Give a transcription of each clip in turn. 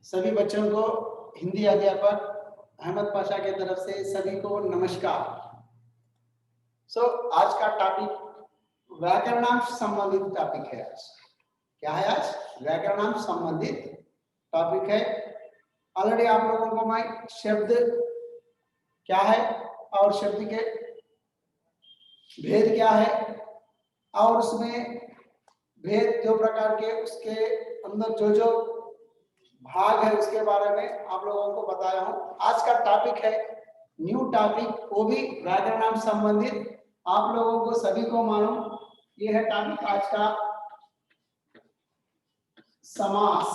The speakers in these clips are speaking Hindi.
सभी बच्चों को हिंदी अध्यापक अहमद पाशा की तरफ से सभी को नमस्कार। आज का टॉपिक व्याकरणांश संबंधित टॉपिक है। आज क्या है? आज व्याकरणांश संबंधित टॉपिक है। ऑलरेडी आप लोगों को मैं शब्द क्या है और शब्द के भेद क्या है और उसमें भेद दो प्रकार के, उसके अंदर जो जो भाग है उसके बारे में आप लोगों को बताया हूं। आज का टॉपिक है न्यू टॉपिक, वो भी व्याकरणांश संबंधित। आप लोगों को सभी को मालूम ये है टॉपिक आज का समास।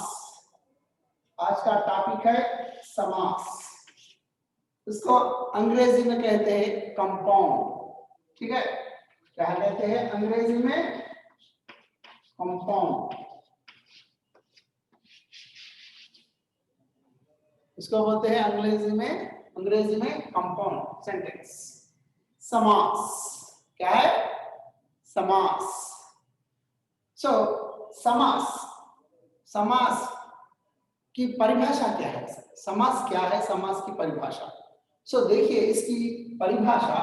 आज का टॉपिक है समास। इसको अंग्रेजी में कहते हैं कंपाउंड। ठीक है, क्या कहते हैं अंग्रेजी में? कंपाउंड। इसको बोलते हैं अंग्रेजी में कंपाउंड सेंटेंस। समास क्या है? समास। समास की परिभाषा क्या है? समास क्या है? समास की परिभाषा देखिए, इसकी परिभाषा,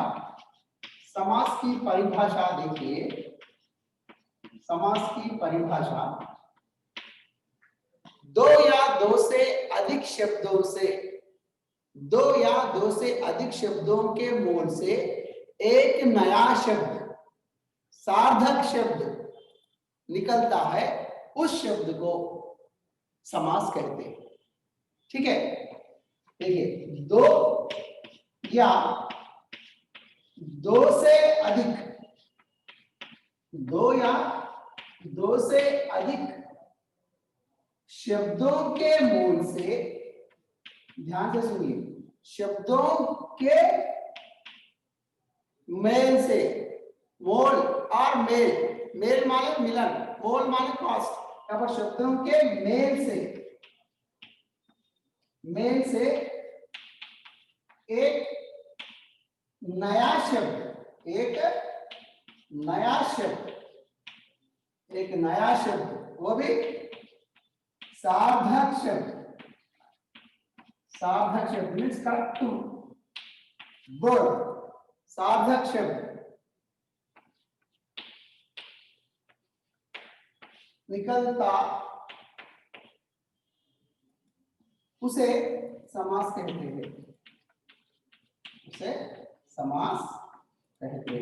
समास की परिभाषा देखिए। समास की परिभाषा दो या दो से अधिक शब्दों के मूल से एक नया शब्द, सार्थक शब्द निकलता है, उस शब्द को समास कहते हैं। ठीक है, देखिए, दो या दो से अधिक शब्दों के मूल से, ध्यान से सुनिए, शब्दों के मेल से, मोल और मेल माने मिलन, मोल माने कॉस्ट। यहाँ पर शब्दों के मेल से एक नया शब्द, वो भी सार्थक शब्द मीन्स करेक्ट वर्ड, सार्थक शब्द निकलता, उसे समास कहते हैं। समास कहते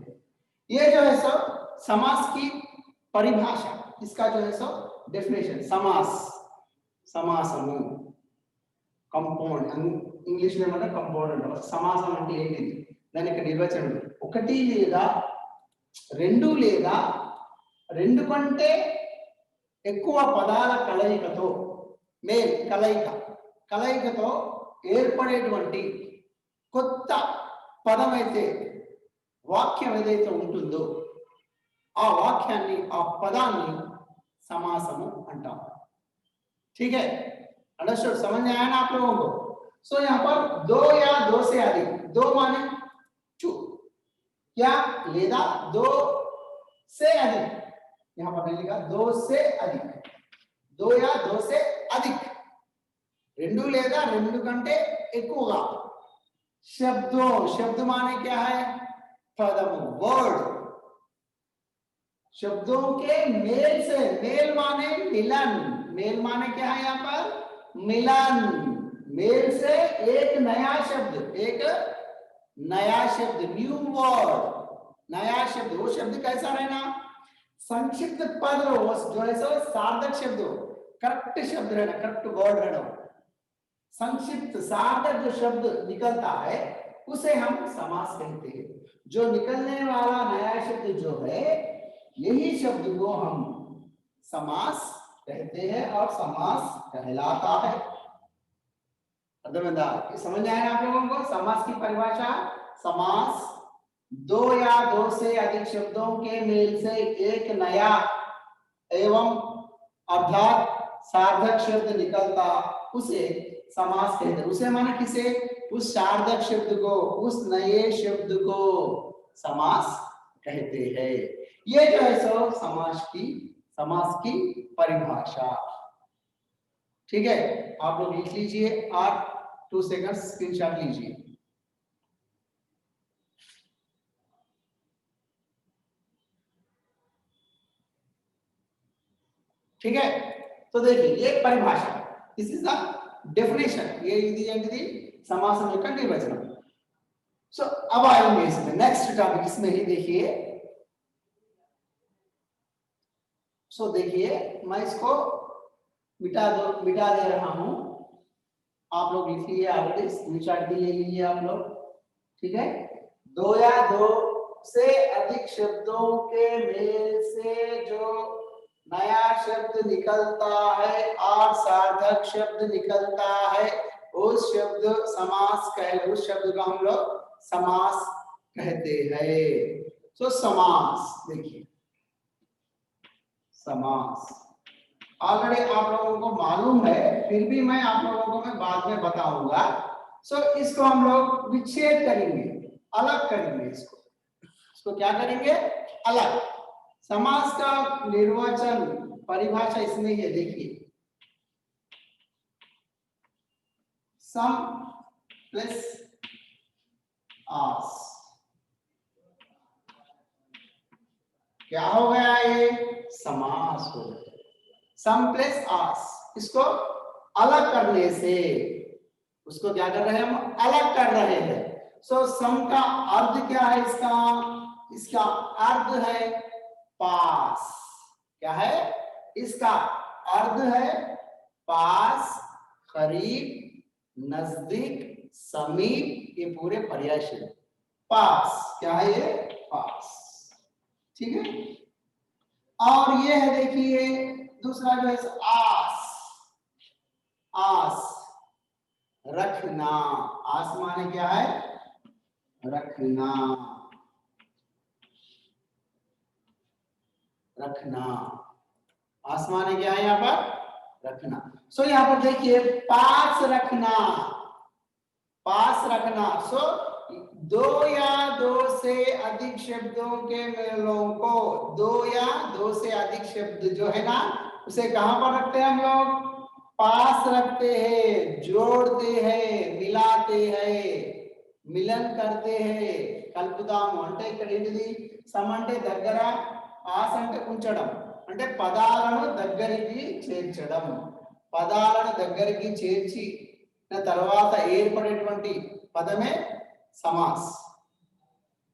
हैं। ये जो है सब समास की परिभाषा, इसका जो है सब डेफिनेशन। समासము, कंपाउंड इंग्लिश में मतलब कंपाउंड అంటారు। సమాసం అంటే ఏంటి? దాని యొక్క నిర్వచనం ఒకటి లేదా రెండు లేదా రెండు కంటే ఎక్కువ పదాల కలయికతో, కలయికతో ఏర్పడేటువంటి కొత్త పదం అయితే, వాక్యం ఏదైతే ఉంటుందో ఆ వాక్యాన్ని, ఆ పదాన్ని समासము అంటాం। ठीक है, अंडरस्टूड? समझ में आया ना आप लोगों को? यहाँ पर दो या दो से अधिक, दो माने टू, क्या लेदा दो से अधिक, यहाँ पर लिखा दो से अधिक, दो या दो से अधिक, రెండు లేదా రెండు కంటే ఎక్కువగా शब्द माने क्या है? पदम, वर्ड। शब्दों के मेल से, मेल माने मिलन, मेल माने क्या है? यहाँ पर मिलन। मेल से एक नया शब्द, न्यू वर्ड, नया शब्द। वो शब्द कैसा रहना? संक्षिप्त पद जो है सो सार्थक शब्द, करेक्ट शब्द रहना, करेक्ट वर्ड रहना। संक्षिप्त सार्थक जो शब्द निकलता है उसे हम समास कहते हैं। जो निकलने वाला नया शब्द जो है, यही शब्द को हम समास कहते हैं और समास कहलाता है। समझ आया आप लोगों को? समास की परिभाषा, समास दो या दो से अधिक शब्दों के मेल से एक नया एवं अर्थात सार्थक शब्द निकलता, उसे समास कहते हैं। उसे माने किसे? उस सार्थक शब्द को, उस नए शब्द को समास कहते हैं। ये जो है सो समास की परिभाषा। ठीक है, आप लोग लिख लीजिए और 2 सेकंड स्क्रीनशॉट लीजिए। ठीक है, तो देखिए ये परिभाषा, दिस इज द डेफिनेशन, ये यदि समास में निर्वचन। सो अब आएंगे इसमें नेक्स्ट टॉपिक, इसमें ही देखिए। सो देखिए मैं इसको मिटा दे रहा हूं, आप लोग लिखिए, ऑलरेडी स्क्रीनशॉट भी ले लीजिए आप लोग। ठीक है, दो या दो से अधिक शब्दों के मेल से जो नया शब्द निकलता है और सार्थक शब्द निकलता है, उस शब्द समास कह, उस शब्द को हम लोग समास कहते हैं। तो समास देखिए, समास ऑलरेडी आप लोगों को मालूम है, फिर भी मैं आप लोगों को मैं बाद में बताऊंगा। सो इसको हम लोग विच्छेद करेंगे, अलग करेंगे इसको क्या करेंगे, अलग। समास का निर्वचन परिभाषा इसमें है, देखिए सम प्लस आस, क्या हो गया, ये समास हो गया। सम प्लस आस, इसको अलग करने से, उसको क्या कर रहे हैं हम, अलग कर रहे हैं। सो सम का अर्थ क्या है, इसका अर्थ है पास। क्या है, इसका अर्थ है पास, करीब, नजदीक, समीप, ये पूरे पर्याय शब्द। पास क्या है, ये पास। ठीक है, और ये है देखिए दूसरा जो है आस, आस रखना। आस माने क्या है, रखना, रखना। आस माने क्या है यहाँ पर, रखना। सो यहाँ पर देखिए पास रखना, पास रखना। सो दो या दो से अधिक शब्दों के मेलों को, दो या दो से अधिक शब्द जो है ना, उसे कहां पर रखते हैं हम लोग, पास रखते हैं, जोड़ते हैं, मिलाते हैं, मिलन करते हैं। కలుపుతాము అంటే ఇక్కడ ఏంటిది, సమ అంటే దగ్గర, ఆస్ అంటే ఉంచడం, అంటే పదాలను దగ్గరికి చేర్చడం. పదాలను దగ్గరికి చేర్చి తర్వాత ఏర్పడేటువంటి పదమే समास।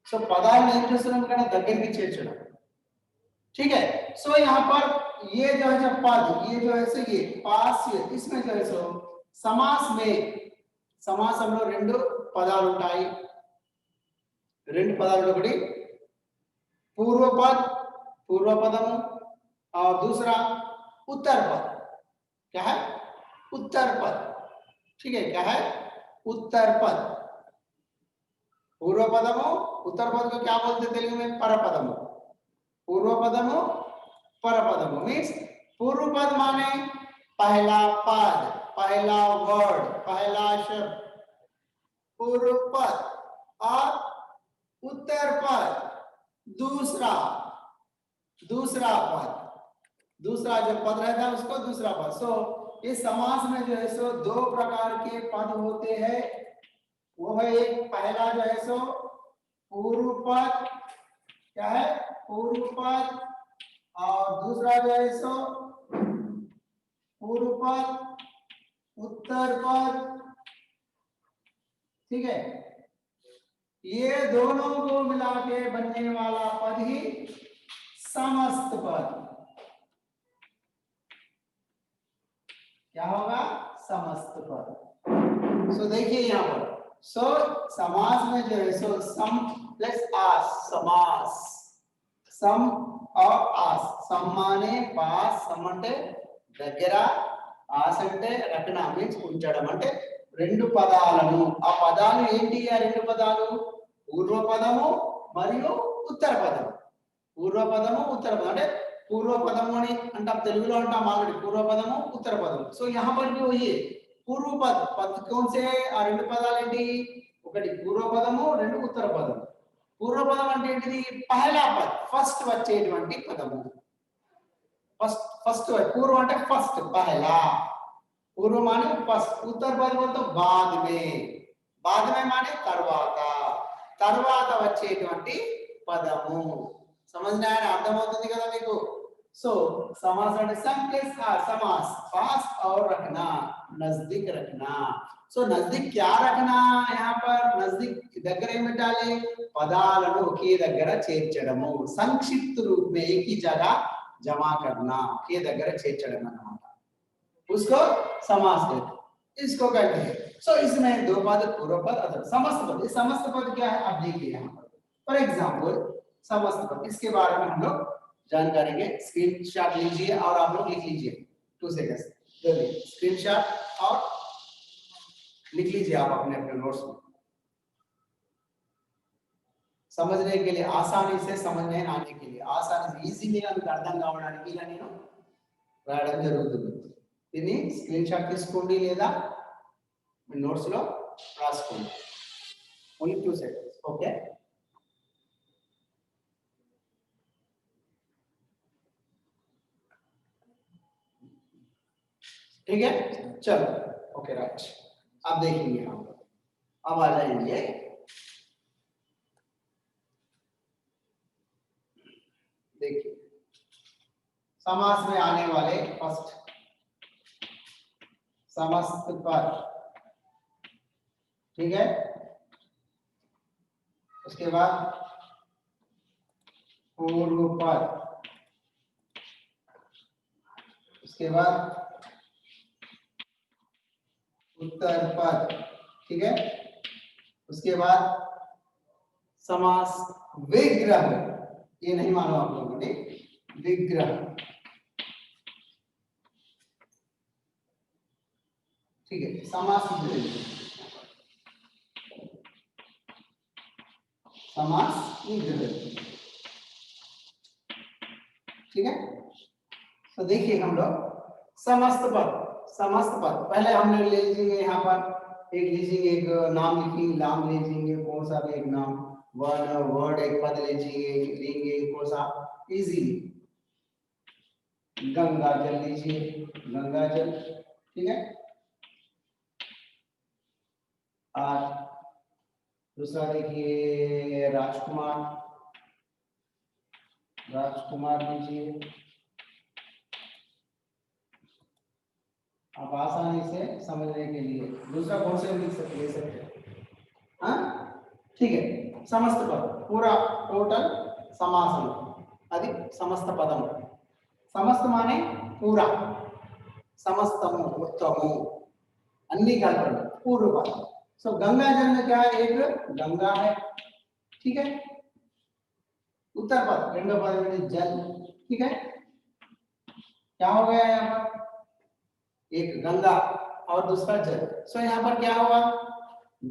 सो पदाలను ఏం చేస్తున్నాం ఇక్కడ, దగ్గరికి చేర్చడం। ठीक है, सो यहाँ पर ये जो है पद, ये जो है सो ये पास, इसमें जो है सो समास में, समास हम लोग రెండు పదాలు ఉంటాయి, రెండు పదాలు, ఒకటి पूर्व पद, पूर्व पदम, और दूसरा उत्तर पद। क्या है, उत्तर पद। ठीक है, क्या है, उत्तर पद। पूर्व पदमो, उत्तर पद को क्या बोलते तेलुगु में, परपदमो। पूर्व पदमो, परपदमो मीन्स पूर्व पद माने पहला पद, पहला वर्ड, पहला शब्द, पूर्व पद। और उत्तर पद दूसरा, दूसरा पद, दूसरा जो पद रहता है उसको दूसरा पद। सो इस समास में जो है सो दो प्रकार के पद होते हैं। वो है एक पहला जो है सो पूर्व पद, क्या है, पूर्व पद, और दूसरा जो है सो पूर्व पद, उत्तर पद। ठीक है, ये दोनों को मिला के बनने वाला पद ही समस्त पद। क्या होगा, समस्त पद। सो देखिए यहाँ पर, सो समास में जो है सो सम प्लस आस, समास। सम और आस, सम माने पास, सम అంటే దగ్గర, ఆస్ అంటే రకన మీన్స్ ఉంచడం, అంటే రెండు పదాలను, ఆ పదాలు ఏంటి, ఆ రెండు పదాలు పూర్వ పదము మరియు ఉత్తర పదము। పూర్వ పదము, ఉత్తర పదము, అంటే పూర్వ పదము అని అంటాం, తెలుగులో అంటాం ఆల్రెడీ పూర్వ పదము, ఉత్తర పదము। సో यहाँ पर भी वही है, पूर्व पद, पद कौन से, आ రెండు పదాలు ఏంటి, ఒకటి పూర్వ పదము, రెండు ఉత్తర పదము। పూర్వపదం అంటే ఏంటిది? పహలా పద్, ఫస్ట్ వచ్చేటువంటి పదము. फर्स्ट पूर्व అంటే ఫస్ట్ पहला, पूर्व माने फर्स्ट, उत्तर पद तो बाद में माने తర్వాత, తర్వాత వచ్చేటువంటి పదము. समझना है? అర్థమవుతుంది కదా మీకు? सो समास అంటే सम के साथ समास पास और रखना, नजदीक रखना. सो नजदीक क्या रखना? यहाँ पर नजदीक దగ్గర ఏమి పెట్టాలి? పదాలను ఒకే దగ్గర చేర్చడము, సంక్షిప్త रूप में एक ही जगह जमा करना, ఒకే దగ్గర చేర్చడం అన్నమాట. उसको समास कहते हैं, इसको कहते हैं. सो इसमें दो पद, पूर्व पद, अधर समस्त पद. ये समस्त पद क्या है आप देखिए यहाँ पर. फॉर एग्जांपल समस्त पद, इसके बारे में हम लोग जानकारी के स्क्रीनशॉट लीजिए और आप लोग लिख लीजिए 2 सेकंड्स. जल्दी स्क्रीनशॉट और लिख लीजिए आप अपने अपने नोट्स में, समझने के लिए, आसानी से समझने आने के लिए, आसानी से ఈజీగా మీకు అర్థం కావడానికి ఇలా నేను రాయడం జరుగుతుంది. దీన్ని స్క్రీన్ షాట్ తీసుకోండి లేదా మీ నోట్స్ లో రాసుకోండి. Only 2 seconds. ఓకే, ठीक है, चलो ओके राइट. अब देखेंगे हम, अब आ जाएंगे देखिए समास में आने वाले फर्स्ट समस्त पद, ठीक है. उसके बाद पूर्व पद, उसके बाद उत्तर पद, ठीक है. उसके बाद समास विग्रह, ये नहीं मानो आप लोगों ने, विग्रह, ठीक है. समास विग्रह, समास विग्रह, ठीक है. तो देखिए हम लोग समस्त पद, समस्त पद पहले हम ले लीजिए यहाँ पर एक लीजिए, एक नाम लिखेंगे, नाम लीजिए, कौन सा भी एक नाम, वर्ड एक पद लीजिए, लेंगे कौन सा इजीली. गंगा जल लीजिए, गंगा जल, ठीक है. और दूसरा देखिए राजकुमार, राजकुमार लीजिए. आप आसानी से समझने के लिए दूसरा कौन से लिख सकते हैं, हाँ ठीक है. समस्त पद पूरा टोटल समास అది సమస్త పదము. సమస్త माने पूरा, समस्तము మొత్తము అన్ని కలపడం पूर्व पद. सो गंगा जल में क्या है? एक गंगा है, ठीक है. उत्तर पद రెండో పద में जल, ठीक है. क्या हो गया यहाँ पर? एक गंगा और दूसरा जल. सो यहाँ पर क्या होगा?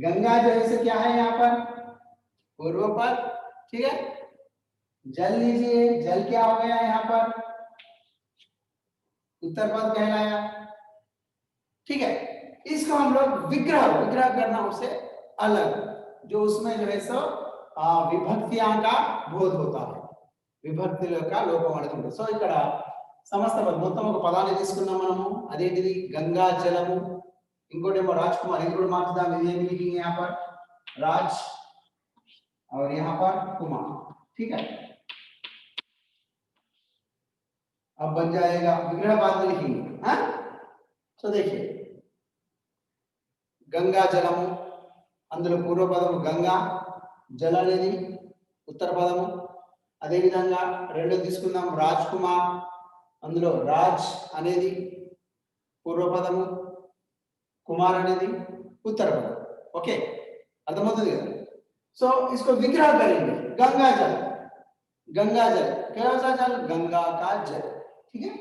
गंगा जल से क्या है यहाँ पर? पूर्व पद, ठीक है. जल लीजिए, जल क्या हो गया यहाँ पर? उत्तर पद कहलाया, ठीक है. इसको हम लोग विग्रह, विग्रह करना उससे अलग, जो उसमें जो है सो विभक्तियां का बोध होता है, విభక్తుల యొక్క లోపం అనేది ఉంటుంది. సో ఇక్కడ సమస్త పదం మొత్తం ఒక పదాన్ని తీసుకున్నాం మనము, అదేంటిది గంగా జలము, ఇంకోటేమో రాజ్ కుమార్, ఇంకోటి మార్చుదాం. ఇది ఏమి लिखेंगे यहाँ पर? राज और यहाँ पर कुमार, ठीक है. अब बन जाएगा विग्रह, बाद में लिखेंगे, हाँ. तो देखिए गंगा जलము, అందులో పూర్వ పదము గంగా, జల అనేది ఉత్తర పదము. అదే విధంగా రెండో తీసుకుందాం రాజ్ కుమార్, అందులో రాజ్ అనేది పూర్వ పదము, కుమార్ అనేది उत्तर पद. ओके, अर्थमవుతుంది కదా. सो इसको विग्रह करेंगे. गंगा जल, गंगा जल क्या होता है? जल, गंगा का जल, ठीक है.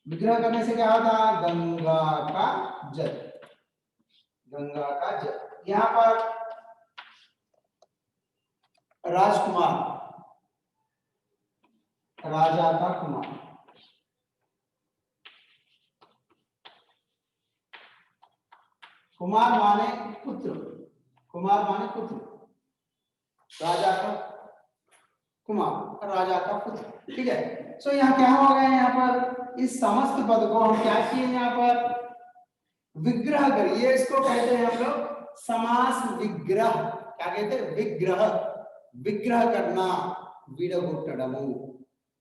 विग्रह करने से क्या होता है? गंगा का जल, गंगा का जल. यहाँ पर राजकुमार, राजा का कुमार, कुमार माने पुत्र, कुमार माने पुत्र, राजा का कुमार राजा का पुत्र। ठीक है, सो यहाँ क्या हो गया, यहाँ पर इस समस्त पद को हम क्या किए, यहाँ पर विग्रह करिए, इसको कहते हैं हम लोग समास विग्रह। क्या कहते हैं, विग्रह, विग्रह करना। విడగొట్టడము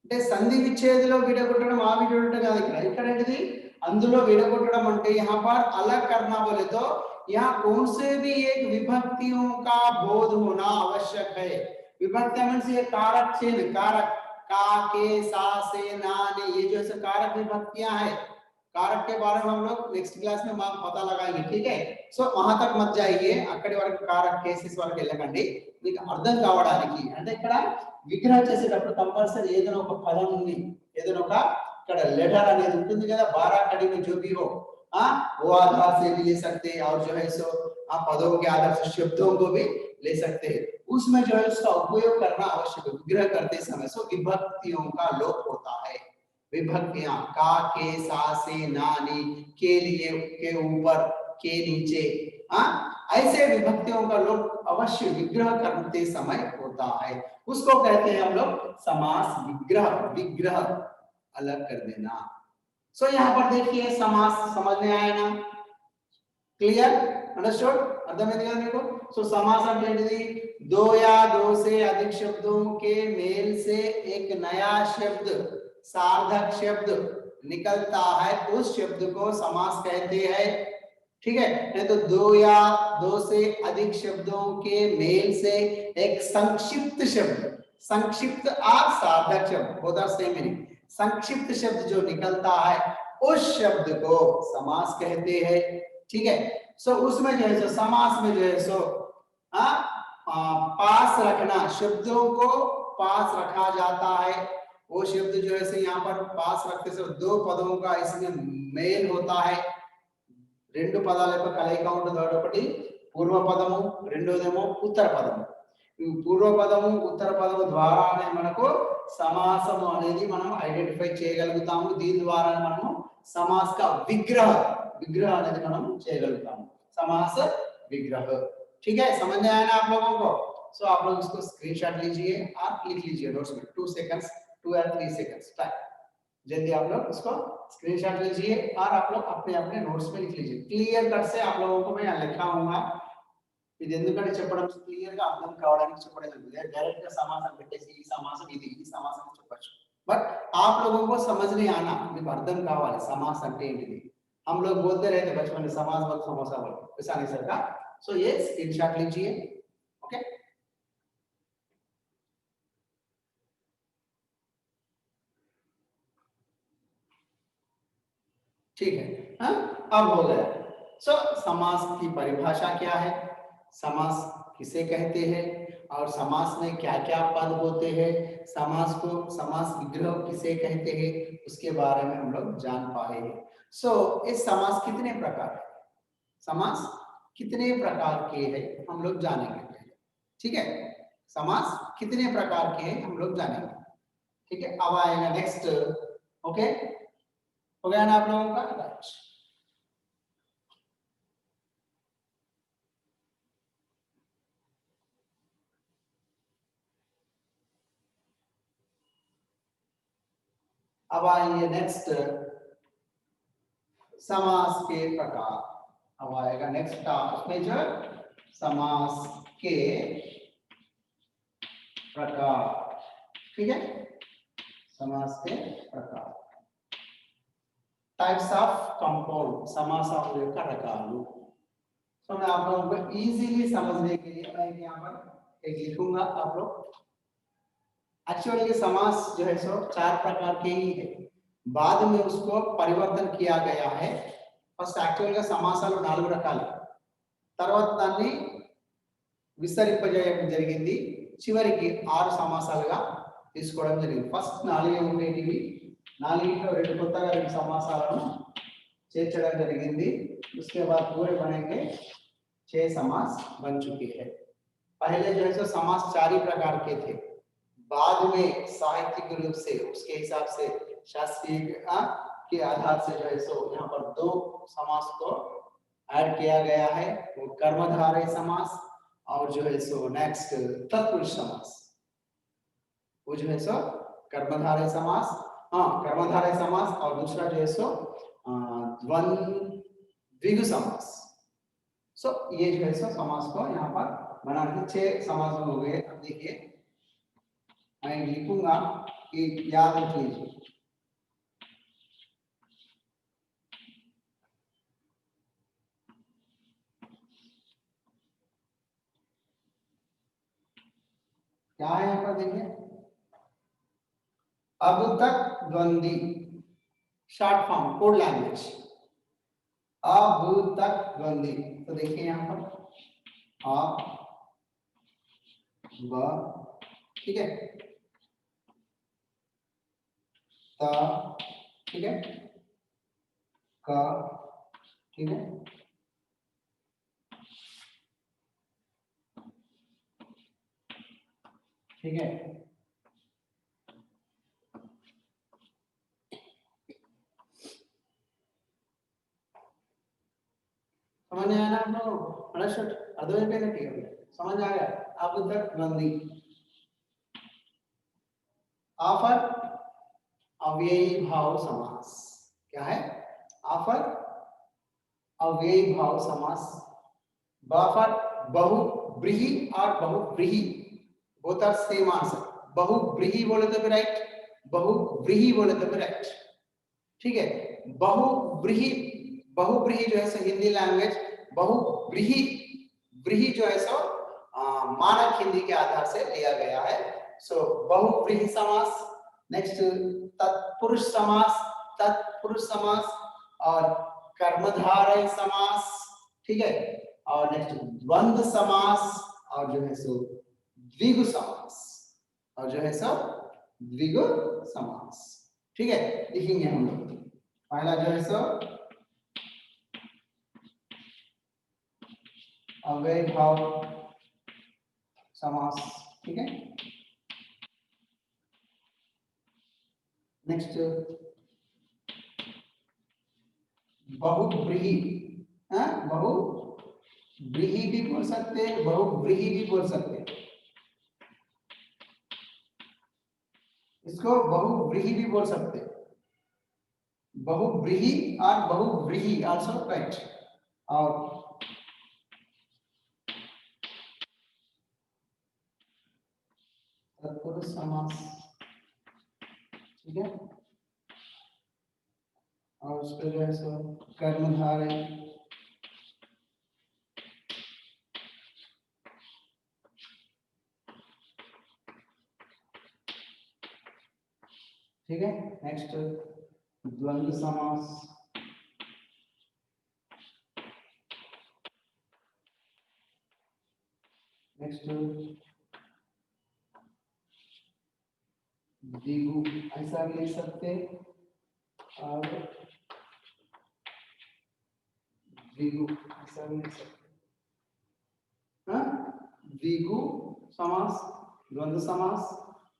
అంటే సంధి విచ్ఛేదలో విడగొట్టడం, ఆ విడగొట్టడం కాదు ఇక్కడ, ఇక్కడ ఏంటిది అందులో విడగొట్టడం అంటే यहाँ पर अलग करना बोले तो यहाँ कौन से भी एक विभक्तियों का बोध होना आवश्यक है। विभक्ति मींस ये कारक चिन्ह, कारक का, के, सा, से, ना, ने, ये जो है कारक विभक्तियां है। कारक के बारे में हम लोग नेक्स्ट क्लास में पता लगाएंगे। ठीक है, सो वहां तक मत जाइए, అక్కడి వరకు కారక్ కేసెస్ వరకు వెళ్ళకండి, మీకు అర్థం కావడానికి। అంటే ఇక్కడ విగ్రహ చేసేటప్పుడు కంపల్సరీ ఏదైనా ఒక పదం ఉంది, ఏదైనా ఒక ఇక్కడ लेटर అనేది ఉంటుంది కదా, 12 कड़ी में जो भी हो, वो आधार से भी ले सकते हैं, और जो है सो आप पदों के आधार से शब्दों को भी ले सकते हैं। उसमें जो है उसका उपयोग करना आवश्यक है विग्रह करते समय। सो विभक्तियों का लोप होता है। विभक्तियां का, के, सा, से, ना, नी, के लिए, के ऊपर, के नीचे, ऐसे विभक्तियों का लोप अवश्य विग्रह करते समय होता है। उसको कहते हैं हम लोग समास विग्रह। विग्रह अलग कर देना। सो यहाँ पर देखिए समास समझ में आया ना, क्लियर, अंडरस्टूड, अर्थमैंदिगा मेरे। सो समास అంటే दो या दो से अधिक शब्दों के मेल से एक नया शब्द, सार्थक शब्द निकलता है, उस शब्द को समास कहते हैं। ठीक है, नहीं तो दो या दो से अधिक शब्दों के मेल से एक संक्षिप्त शब्द, संक्षिप्त और सार्थक शब्द बोथ आर सेम मीनिंग, संक्षिप्त शब्द जो निकलता है उस शब्द को समास कहते हैं। ठीक है, सो उसमें जो है सो समास में जो है सो पास रखना, शब्दों को पास रखा जाता है। वो शब्द जो है यहाँ पर पास रखते से दो पदों का इसमें मेल होता है। రెండు పదాల యొక్క కలయిక ఉంటుంది, ఒకటి పూర్వ పదము, రెండోదేమో ఉత్తర పదము। ఈ పూర్వ పదము ఉత్తర పదము ద్వారానే మనకు సమాసము అనేది మనం ఐడెంటిఫై చేయగలుగుతాము। దీని ద్వారా మనము समास का विग्रह, विग्रह అనేది మనం చేయగలుగుతాము, समास विग्रह। ठीक है, समझ में आया ना आप लोगों को। सो आप लोग इसको स्क्रीनशॉट लीजिए, आप लिख लीजिए नोट्स में, 2 सेकंड्स, 2 या 3 सेकंड्स टाइम, जल्दी आप लोग इसको स्क्रीनशॉट लीजिए और आप लोग अपने अपने नोट्स में लिख लीजिए। क्लियर कट से आप लोगों को मैं यहाँ लिखा हूँगा, ఇది ఎందుకంటే చెప్పడం క్లియర్ గా అర్థం కావడానికి చెప్పడం జరుగుతుంది। డైరెక్ట్ గా సమాసం పెట్టేసి ఈ సమాసం ఇది, ఈ సమాసం చెప్పొచ్చు, बट आप लोगों को समझ नहीं आना, మీకు అర్థం కావాలి समास అంటే ఏంటిది। हम लोग बोलते रहते बचपन में समास बोल, समोसा बोल, ऐसा नहीं सर का। सो ये स्क्रीनशॉट लीजिए, ओके। ठीक है, हाँ अब हो गया। सो समास की परिभाषा क्या है, समास किसे कहते हैं, और समास में क्या क्या पद होते हैं, समास को, समास विग्रह किसे कहते हैं, उसके बारे में हम लोग जान पाए हैं। सो इस समास कितने प्रकार है, समास कितने प्रकार के हैं हम लोग जानेंगे। ठीक है, समास कितने प्रकार के हैं हम लोग जानेंगे। ठीक है, अब आएगा नेक्स्ट, ओके, हो गया ना आप लोगों का, राइट। अब आएंगे नेक्स्ट समास के प्रकार। अब आएगा नेक्स्ट मेजर, समास के प्रकार। ठीक है, समास के प्रकार, टाइप्स ऑफ कंपाउंड, समास యొక్క రకాలు। तो मैं आप लोगों को इजीली समझने के लिए मैं यहाँ पर एक लिखूंगा, आप लोग एक्चुअली समास जो है सो 4 प्रकार के ही है, बाद में उसको परिवर्तन किया गया है। फर्स्ट एक्चुअल గా సమాసాలు 4 రకాలు, తర్వాత దాన్ని విస్తరింపజేయడం జరిగింది, చివరికి 6 సమాసాలుగా తీసుకోవడం జరిగింది। ఫస్ట్ 4 ఉండేటివి, 4లో 2 కొత్తగా 2 సమాసాలను చేర్చడం జరిగింది। उसके बाद पूरे बनेंगे 6 समास बन चुके हैं। पहले जो है सो समास 4 ही प्रकार के थे, बाद में साहित्यिक रूप से उसके हिसाब से शास्त्रीय के आधार से जो है सो यहाँ पर 2 समास को ऐड किया गया है, वो कर्मधारय समास और जो है सो नेक्स्ट तत्पुरुष समास। वो जो है सो कर्मधारय समास, हाँ कर्मधारय समास, और दूसरा जो है सो द्वंद्विगु समास। सो ये जो है सो समास को यहाँ पर बना के 6 समास हो गए। अब देखिए मैं लिखूंगा कि याद रख लीजिए। क्या है यहाँ पर देखिए, अब तक द्वंद्वी शॉर्ट फॉर्म कोड लैंग्वेज, अब तक द्वंद्वी। तो देखिए यहाँ पर आप ब, ठीक है, त, ठीक है, क, ठीक है, ठीक है। समझ में आया ना आप लोग? अंडरस्टूड? अर्थमेटिक है, समझ आ गया? अब तक द्वंद्वी। आफर अव्ययी भाव समास। क्या है? आफर अव्ययी भाव समास। बाफर बहुब्रीहि और बहुव्रीहि, बोथ आर सेम आंसर। बहुब्रीहि बोले तो भी राइट, बहुव्रीहि बोले तो भी राइट, ठीक है। बहुब्रीहि, बहुब्रीहि जो है सो हिंदी लैंग्वेज, बहुब्रीहि, ब्रीहि जो है सो मानक हिंदी के आधार से लिया गया है। सो बहुब्रीहि समास। नेक्स्ट तत्पुरुष समास, तत्पुरुष समास और कर्मधारय समास, ठीक है। और नेक्स्ट द्वंद्व समास, और जो है सो द्विगु समास, और जो है सो द्विगु समास, ठीक है। लिखेंगे हम लोग। पहला जो है सो अव्ययी भाव समास, ठीक है। नेक्स्ट बहुब्रीहि, बहुब्रीहि भी बोल सकते हैं, बहुब्रीहि भी बोल सकते हैं। इसको बहुब्रीहि भी बोल सकते हैं, बहुब्रीहि और बहुव्रीहि आल्सो राइट। और तत्पुरुष समास, ठीक है। और उसके जो है सो कर्मधारय, ठीक है। नेक्स्ट द्वंद्व समास, नेक्स्ट द्विगु, ऐसा भी लिख सकते हैं, और द्विगु ऐसा भी लिख सकते हैं। द्विगु समास, द्वंद्व समास,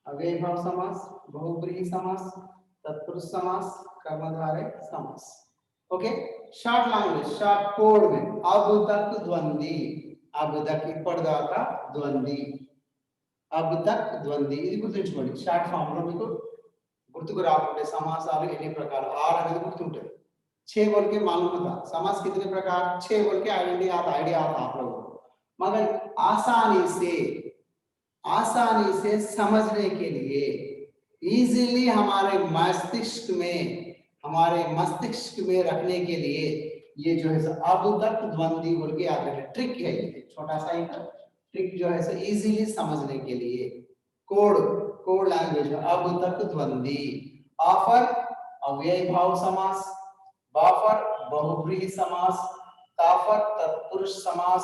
अव्ययी भाव समास, बहुब्रीहि समास, तत्पुरुष समास, कर्मधारय समास। Okay, short language, short code में अब तक द्वंद्वी, अब तक ఇప్పటిదాకా ద్వంద్వి, अब तक ద్వంద్వి, ఇది గుర్తుంచుకోండి। షార్ట్ ఫామ్ లో మీకు గుర్తుకు రాకుంటే సమాసాలు ఎన్ని ప్రకారం, 6 అనేది గుర్తుంటుంది। 6 बोल के मालूम था समास कितने प्रकार, 6 बोल के आइडिया आता आप लोगों को। मगर आसानी से समझने के लिए, इजीली हमारे मस्तिष्क में रखने के लिए ये जो है अब तक द्वंद्वी बोल के याद रखें। ट्रिक है, छोटा सा एक ट्रिक जो है इजीली समझने के लिए। कोड लैंग्वेज में अब तक द्वंद्वी। ऑफर अव्ययी भाव समास, बाफर बहुब्रीहि समास, ताफर तत्पुरुष समास,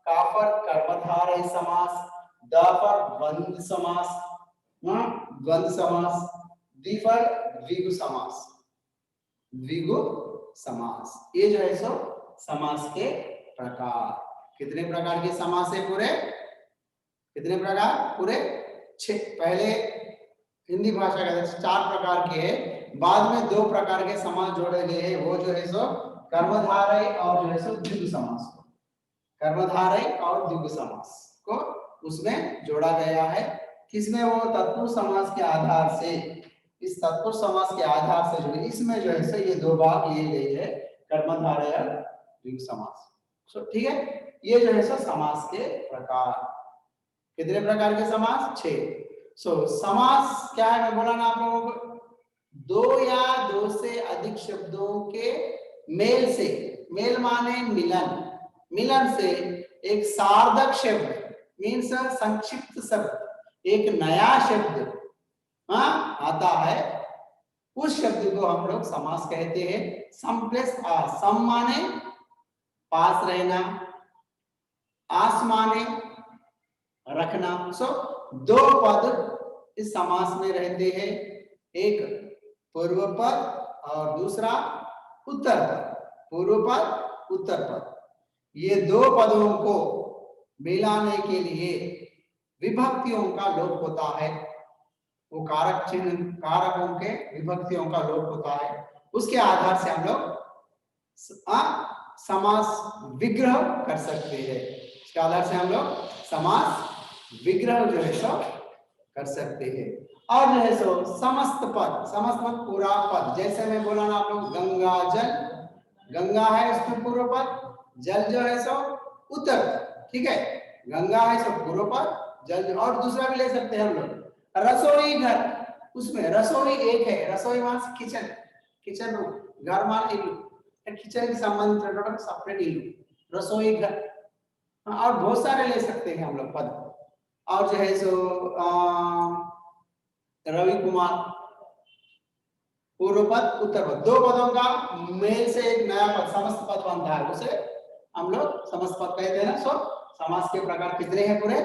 काफर कर्मधारय समास, दाफर द्वंद्व समास, द्वंद्व समास, द्विफर द्विगु समास, द्विगु समास। ये जो है सो समास के प्रकार। कितने प्रकार के समास है पूरे? कितने प्रकार? पूरे 6। पहले हिंदी भाषा के 4 प्रकार के है, बाद में 2 प्रकार के समास जोड़े गए हैं। वो जो है सो कर्मधारय और जो है सो द्विगु समास को, कर्मधारय और द्विगु समास को उसमें जोड़ा गया है। किसमें? वो तत्पुरुष समास के आधार से, इस तत्पुरुष समास के आधार से जो है इसमें जो है सो ये दो भाग लिए गए है, कर्मधारय और द्विगु समास। सो ठीक है, ये जो है सो समास के प्रकार। कितने प्रकार के समास? 6। सो समास क्या है, मैं बोला ना आप लोगों को, दो या दो से अधिक शब्दों के मेल से, मेल माने मिलन, मिलन से एक सार्थक शब्द मीन्स संक्षिप्त शब्द, एक नया शब्द आता है, उस शब्द को हम लोग समास कहते हैं। सम प्लस आ, सम माने पास रहना, आस माने रखना। सो दो पद इस समास में रहते हैं, एक पूर्व पद और दूसरा उत्तर पद, पूर्व पद उत्तर पद। ये दो पदों को मिलाने के लिए विभक्तियों का लोप होता है, वो कारक चिन्ह, कारकों के विभक्तियों का लोप होता है, उसके आधार से हम लोग समास विग्रह कर सकते हैं। इसके आधार से हम लोग समास विग्रह जो है सो कर सकते हैं। और जो है सो समस्त पद, समस्त पद पूरा पद, जैसे मैं बोला ना आप लोग, गंगा जल, गंगा है उसमें पूर्व पद, जल जो है सो उत्तर, ठीक है, गंगा है सो पूर्व पद, जल। और दूसरा भी ले सकते हैं हम लोग, रसोई घर, उसमें रसोई एक है, रसोई मान किचन, किचन रूम, घर मान इल्लू, किचन के संबंधित सेपरेट इल्लू, रसोई घर। और बहुत सारे ले सकते हैं हम लोग पद। और जो है सो रवि कुमार, पूर्व पद उत्तर पद, दो पदों का मेल से एक नया पद समस्त पद बनता है, उसे हम लोग समस्त पद कहते हैं ना। सो समास के प्रकार कितने हैं? पूरे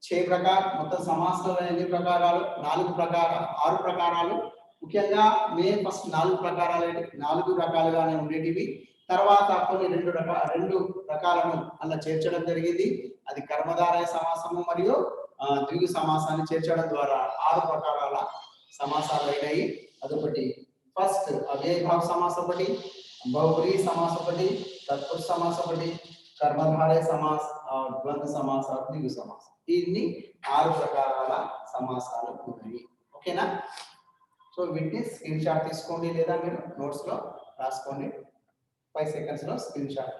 6 प्रकार, మొత్తం సమాసాలు ఎన్ని ప్రకారాలు? 4 ప్రకారాలు, 6 ప్రకారాలు. ముఖ్యంగా మే ఫస్ట్ 4 ప్రకారాలు, 4 రకాలుగానే ఉండేటివి. తర్వాత కొన్ని రెండు రకాలను అలా చేర్చడం జరిగింది. అది కర్మధారయ సమాసము మరియు ద్విగు సమాసాన్ని చేర్చడం ద్వారా 6 ప్రకారాల సమాసాలు అయినాయి. అదొకటి ఫస్ట్ అవ్యయభావ సమాసం ఒకటి, బహువ్రీహి సమాసం ఒకటి, తత్పురుష సమాసం ఒకటి, कर्मधारय समास और द्वंद्व समास और द्विगु समास, इन्नी 6 ప్రకారాల సమాసాలు ఉన్నాయి. ఓకేనా? సో వీటిని స్క్రీన్ షాట్ తీసుకోండి, లేదా మీరు నోట్స్ లో రాసుకోండి. 5 सेकंड्स లో स्क्रीन शॉट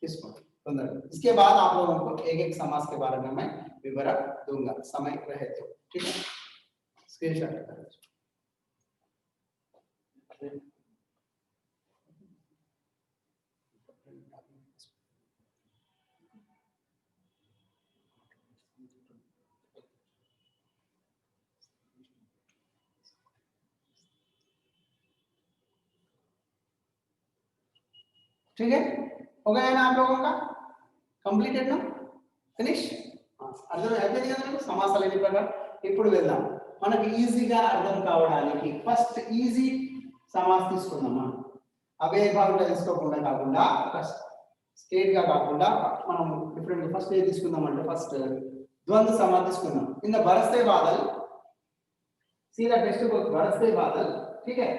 తీసుకోండి तोंदरగా. इसके बाद आप लोगों को एक एक समास के बारे में मैं विवरण दूंगा समय रहे तो, ठीक है? स्क्रीन शॉट करें. ठीक है, हो गया ना आप लोगों का? कंप्लीटेड ना? फिनिश? అర్థం అయిపోయింది కదా మీకు సమాసాలు ఎన్ని ప్రకారం? ఇప్పుడు వెళ్దాం మనకి ఈజీగా అర్థం కావడానికి ఫస్ట్ ఈజీ సమాస్ తీసుకుందామా. అవ్యయభావంగా తీసుకోకుండా కాకుండా, స్టేట్ గా కాకుండా మనం డిఫరెంట్ ఫస్ట్ ఏ తీసుకుందాం అంటే ఫస్ట్ ద్వంద్వ समास తీసుకుందాం. इन द बरसते बादल, सी द टेक्स्ट बुक बरसते बादल, ठीक है?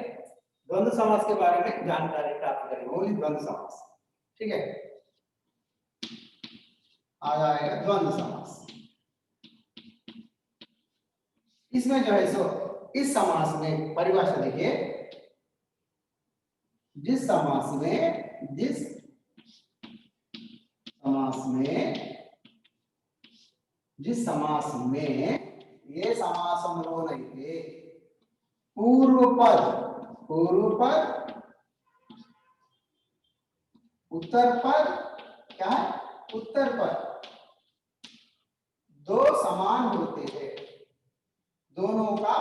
द्वंद्व समास के बारे में जानकारी प्राप्त करेंगे, ओनली द्वंद्व समास, ठीक है? आ जाएगा द्वंद्व समास. इसमें जो है सो इस समास में परिभाषा देखिए, जिस समास में ये समासంలోనైతే पूर्व पद उत्तर पद, क्या है? उत्तर पद दो समान होते हैं, दोनों का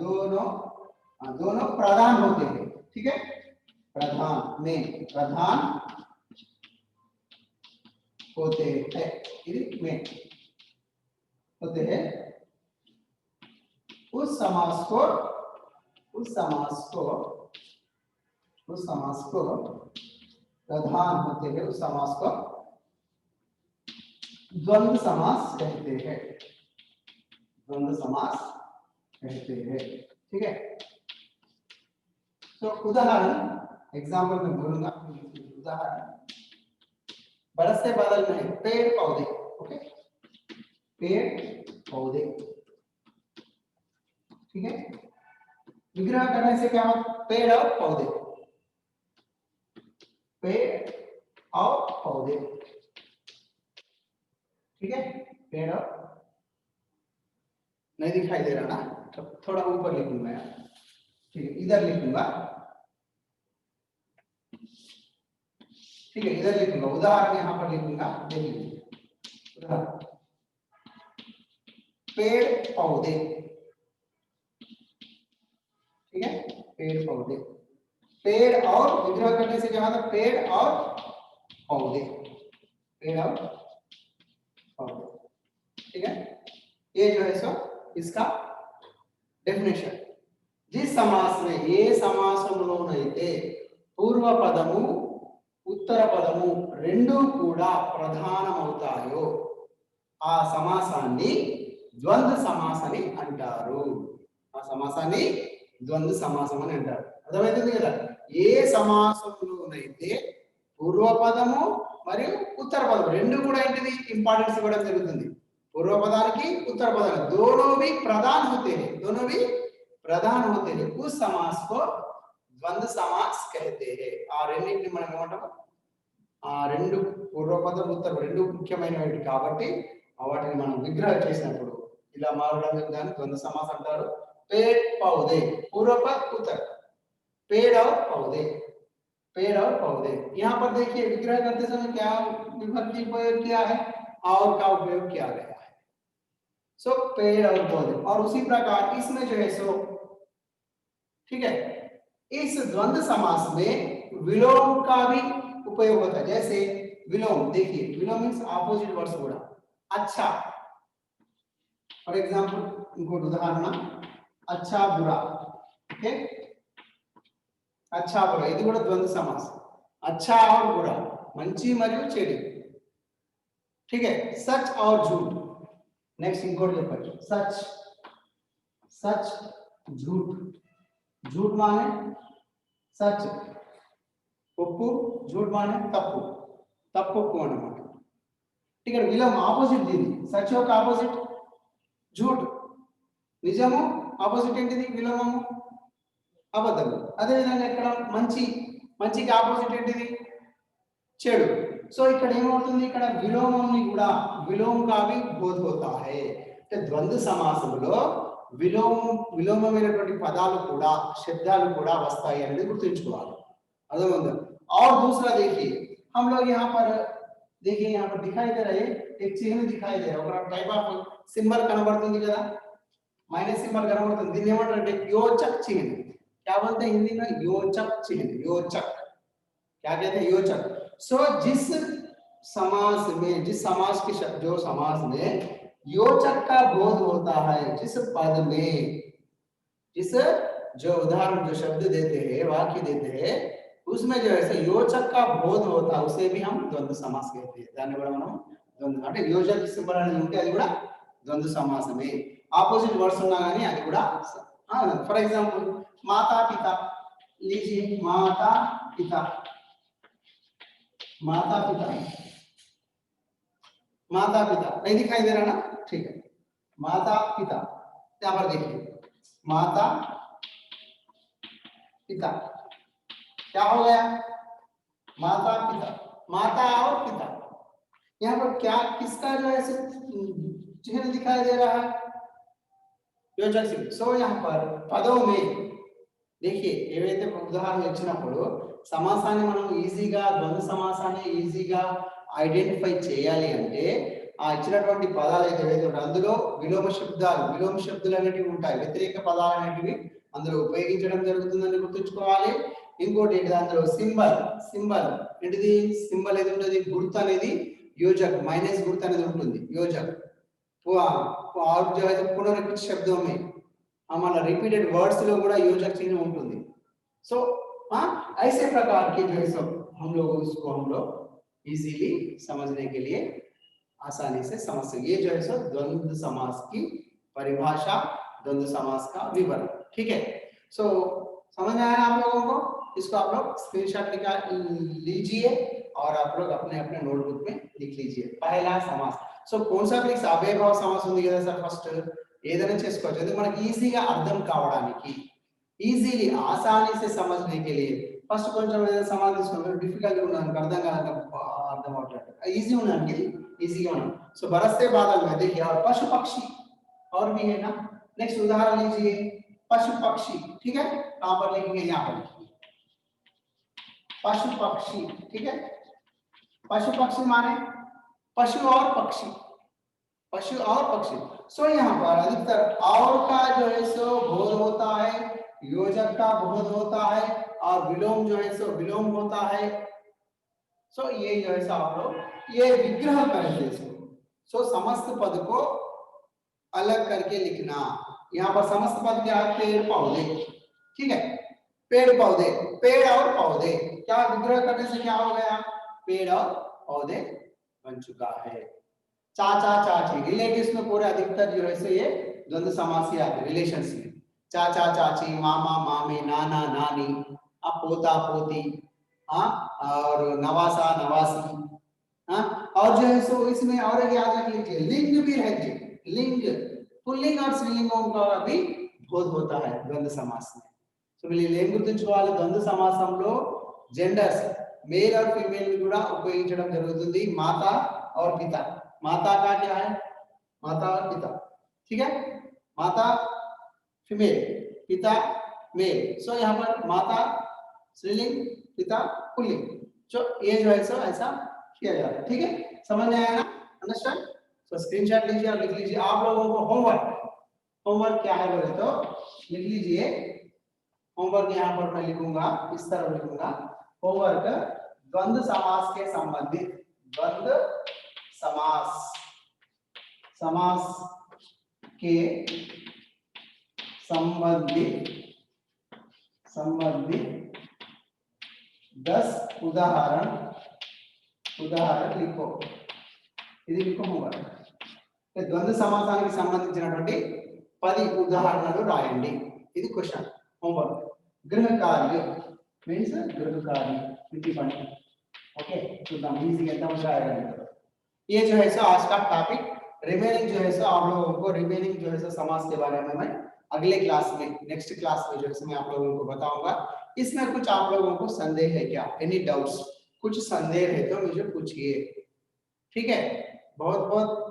दोनों प्रधान होते हैं, ठीक है? प्रधान होते हैं, उस समास को प्रधान होते हैं, उस समास को द्वंद्व समास कहते हैं, ठीक है? तो उदाहरण एग्जाम्पल में बोलूंगा. उदाहरण बरसते बादल में पेड़ पौधे, ओके? पेड़ पौधे। ठीक है, विग्रह करने से क्या होता, पेड़ और पौधे, पेड़ और पौधे। ठीक है, पेड़ और, नहीं दिखाई दे रहा ना, तो थोड़ा ऊपर लिखूंगा यार। ठीक है, इधर लिखूंगा। ठीक है, इधर लिखूंगा, उदाहरण यहाँ पर लिखूंगा, देख लीजिए। उदाहरण, पेड़ पौधे। ठीक है, पेड़ पौधे, पेड़ और, विग्रह करने से क्या होता है, पेड़ और पौधे, पेड़ और पौधे। ठीक है, ये जो है सो इसका डेफिनेशन। जिस समास में ఏ సమాసంలోనైతే పూర్వ పదము ఉత్తర పదము రెండు కూడా ప్రధానమవుతాయో ఆ సమాసాన్ని ద్వంద్వ సమాసని అంటారు. ఆ సమాసాన్ని ద్వంద్వ సమాసం అని అంటారు. అర్థమవుతుంది కదా, ఏ సమాసంలోనైతే పూర్వ పదము మరియు ఉత్తర పదము రెండు కూడా ఏంటిది ఇంపార్టెన్స్ ఇవ్వడం జరుగుతుంది. पूर्व पदाనికి उत्तर पदाనికి दोनों भी प्रधान होते हैं, दोनों भी प्रधान होते हैं, उस समास को द्वंद्व समास कहते हैं. ఆ రెండింటిని మనం ఏమంటాము, ఆ రెండు పూర్వ పదం ఉత్తర రెండు ముఖ్యమైనవి కాబట్టి వాటిని మనం విగ్రహం చేసినప్పుడు ఇలా మారడం దాన్ని ద్వంద్వ సమాస్ అంటారు. पेड़ पौधे, पूर्व पद उत्तर, पेड़ और पौधे, पेड़ और पौधे. यहाँ पर देखिए विग्रह करते समय क्या विभक्ति प्रयोग किया है, और का उपयोग किया गया है. सो पेड़ और पौधे, और उसी प्रकार इसमें जो है सो, ठीक है, इस द्वंद्व समास में विलोम का भी उपयोग होता है. जैसे विलोम, देखिए विलोम मींस ऑपोजिट वर्ड्स కూడా. अच्छा, फॉर एग्जांपल ఇంకోటి ఉదాహరణ, अच्छा बुरा. ओके, अच्छा बुरा ఇది కూడా ద్వంద్వ సమాస్. अच्छा और बुरा, మంచి మరియు చెడు. ठीक है, सच और झूठ. नेक्स्ट इंकोट చెప్పండి, सच, सच झूठ. झूठ माने सच, ఒప్పు, झूठ माने తప్పు, తప్పు ఒప్పు అన్నమాట. ఇక్కడ విలోమ ఆపోజిట్ దీని, సచ్ యొక్క ఆపోజిట్ झूठ, నిజము ఆపోజిట్ ఏంటిది, విలోమము అబద్ధము. అదే విధంగా ఇక్కడ మంచి, మంచికి ఆపోజిట్ ఏంటిది, చెడు. సో ఇక్కడ ఏమవుతుంది, ఇక్కడ విలోమంని కూడా విలోమ का भी बोध होता है. అంటే ద్వంద్వ సమాసంలో విలోమమైనటువంటి పదాలు కూడా శబ్దాలు కూడా వస్తాయి అనేది గుర్తుంచుకోవాలి. అర్థమైందా? और दूसरा देखिए, हम लोग यहाँ पर देखिए, यहाँ पर दिखाई दे रहा है एक चिन्ह दिखाई दे रहा है, ఒక టైప్ ఆఫ్ సింబల్ కనబడుతుంది కదా, మైనస్ సింబల్ కనబడుతుంది. దీన్ని ఏమంటారంటే యోచక్ చిహ్న. क्या बोलते हैं हिंदी में, योचक चिन्ह, योचक. क्या कहते हैं, योचक. सो जिस समास में, जिस समास के जो समास में योचक का बोध होता है, जिस पद में, जिस जो उदाहरण जो शब्द देते हैं, वाक्य देते हैं, उसमें जो है योचक का बोध होता है, उसे भी हम द्वंद्व समास कहते हैं. దాన్ని కూడా మనం ద్వంద్వ అంటే యోచక సింబల్ అనేది ఉంటే అది కూడా ద్వంద్వ సమాసమే. ఆపోజిట్ వర్డ్స్ ఉన్నా కానీ అది కూడా. ఫర్ एग्जांपल माता पिता, लीजिए माता पिता, माता पिता, माता पिता नहीं दिखाई दे रहा ना, ठीक है, माता पिता. यहाँ पर देखिए माता पिता, क्या हो गया, माता पिता, माता और पिता. यहाँ पर क्या, किसका जो है चिन्ह दिखाई दे रहा है, योचक चिन्ह. सो यहाँ पर पदों में देखिए ఏవైతే ఉదాహరణ ఇచ్చినప్పుడు సమాసాన్ని మనం ఈజీగా ద్వంద్వ సమాసాన్ని ఈజీగా ఐడెంటిఫై చేయాలి అంటే ఆ ఇచ్చినటువంటి పదాలు ఏవైతే ఉంటాయో అందులో విలోమ శబ్దాలు అనేటివి ఉంటాయి, వ్యతిరేక పదాలు అనేటివి అందులో ఉపయోగించడం జరుగుతుందని గుర్తుంచుకోవాలి. ఇంకోటి ఏంటి, అందులో సింబల్ ఏంటిది, సింబల్ ఏది ఉంటుంది, గుర్తు అనేది యోజక్, మైనస్ గుర్తు అనేది ఉంటుంది యోజక్. और जो है पुनरुक्ति शब्दों में हमारा रिपीटेड वर्ड्स लो కూడా योजक चिन्ह ఉంటుంది. सो ऐसे प्रकार के जो है सब हम लोग उसको हम लोग इजीली समझने के लिए आसानी से समझ सके. ये जो है सब द्वंद्व समास की परिभाषा, द्वंद्व समास का विवरण. ठीक है, सो समझ में आया आप लोगों को? इसको आप लोग स्क्रीनशॉट निकाल लीजिए और आप लोग अपने अपने नोटबुक में लिख लीजिए पहला समास సో కోన్సాఫిక్స్ అవ్యయభావ సమాసం ఉంది కదా సార్ ఫస్ట్ ఏదైనా చేసుకోవచ్చు అది మనకి ఈజీగా అర్థం కావడానికి ఈజీలీ ఆసానీ से समझने के लिए ఫస్ట్ కొంచెం ఏదైనా సమాసం తీసుకుంటే డిఫికల్ట్ ఉన్నాను అర్థం కాదు అర్థం అవుతుంది ఈజీ ఉన్నాను ఈజీగా ఉన్నాను సో बरसते बादल में देखिए और पशु पक्षी और भी है ना नेक्स्ट उदाहरण लीजिए पशु पक्षी ठीक है कहां पर लिखेंगे यहां पर लिखिए पशु पक्षी ठीक है पशु पक्षी माने पशु और पक्षी पशु और पक्षी सो यहाँ पर अधिकतर और का जो है सो बोध होता है योजक का बोध होता है और विलोम जो है सो विलोम होता है सो ये जो है सो आप लोग ये विग्रह करेंगे सो समस्त पद को अलग करके लिखना यहाँ पर समस्त पद क्या है पेड़ पौधे ठीक है पेड़ पौधे पेड़ और पौधे क्या विग्रह करने से क्या हो गया पेड़ और पौधे बन चुका है चाचा चाची रिलेटिव्स में पूरे अधिकतर जो है सो ये द्वंद्व समास ही आते रिलेशंस में चाचा चाची मामा मामी नाना नानी पोता पोती हाँ और नवासा नवासी हाँ और जो है सो इसमें और याद रख लीजिए लिंग भी रहते लिंग पुल्लिंग और स्त्रीलिंगों का भी बोध होता है द्वंद्व समास में సో మీరు ఏం గుర్తుంచుకోవాలి ద్వంద్వ సమాసంలో జెండర్స్ मेल और फीमेल కూడా ఉపయోగించడం జరుగుతుంది माता और पिता माता का क्या है माता और पिता ठीक है माता फीमेल पिता मेल सो यहाँ पर माता स्त्रीलिंग पिता पुल्लिंग जो ये जो है सो ऐसा किया जाता है ठीक है समझ में आया ना अंडरस्टैंड सो स्क्रीनशॉट लीजिए और लिख लीजिए आप लोगों को होमवर्क क्या है बोले तो लिख लीजिए होमवर्क यहाँ पर मैं लिखूंगा इस तरह लिखूंगा होमवर्क द्वंद्व समास के संबंधित द्वंद्व समास के संबंधित 10 उदाहरण लिखो ఇది మీకు హోంవర్క్ ద్వంద్వ సమాసానికి సంబంధించినటువంటి 10 ఉదాహరణలు రాయండి ఇది క్వశ్చన్ होमवर्क गृह कार्य मींस गृह कार्य विधि पढ़ ओके तो दम इजी एकदम आएगा ये जो है सो आज का टॉपिक रिमेनिंग जो है सो आप लोगों को रिमेनिंग जो है सो समास के बारे में मैं अगले क्लास में नेक्स्ट क्लास में जो है मैं आप लोगों को बताऊंगा इसमें कुछ आप लोगों को संदेह है क्या एनी डाउट्स कुछ संदेह है तो मुझे पूछिए ठीक है बहुत बहुत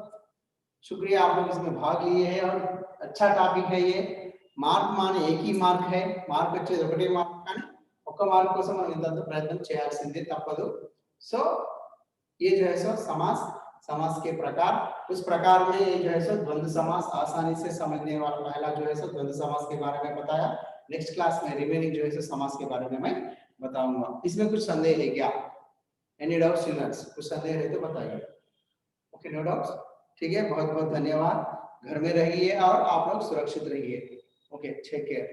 शुक्रिया आप लोग इसमें भाग लिए हैं और अच्छा टॉपिक है ये మార్క్ మానే एक ही మార్క్ है మార్క్ వచ్చేది ఒకటే మార్క్ కానీ ఒక మార్క్ కోసం మనం ఇంత ప్రయత్నం చేయాల్సిందే తప్పదు सो ये जो है सो समास के प्रकार उस प्रकार में ये जो है सो द्वंद्व समास आसानी से समझने वाला पहला जो है सो द्वंद्व समास के बारे में बताया नेक्स्ट क्लास में रिमेनिंग जो है सो समास के बारे में मैं बताऊंगा इसमें कुछ संदेह है क्या एनी डाउट्स स्टूडेंट्स कुछ संदेह है तो बताइए ओके नो डाउट्स ठीक है बहुत बहुत धन्यवाद घर में रहिए और आप लोग सुरक्षित रहिए ओके टेक केयर